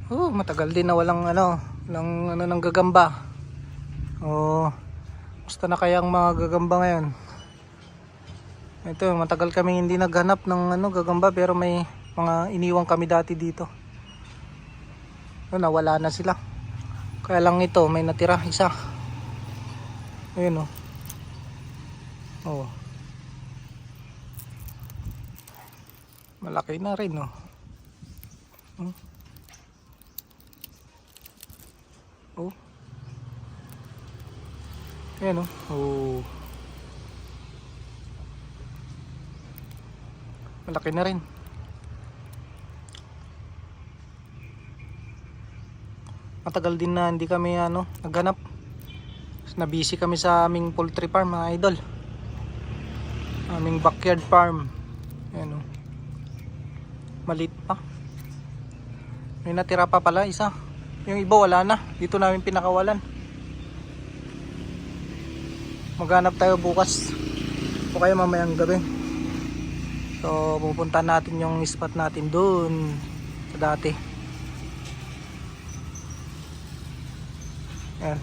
Matagal din na walang ng gagamba. Gusto na kaya ang mga gagamba ngayon? Ito, matagal kami hindi naghanap ng gagamba, pero may mga iniwan kami dati dito. Nawala na sila. Kaya lang ito, may natira isa. Ayun malaki na rin Ayan malaki na rin. Matagal din na hindi kami naghanap. Na busy kami sa aming poultry farm, mga idol. Aming backyard farm. Ayan maliit pa. May natira pa pala isa. Yung iba wala na. Dito namin pinakawalan. Maghanap tayo bukas o kaya mamayang gabi. So pupunta natin yung spot natin doon sa dati. Ayan.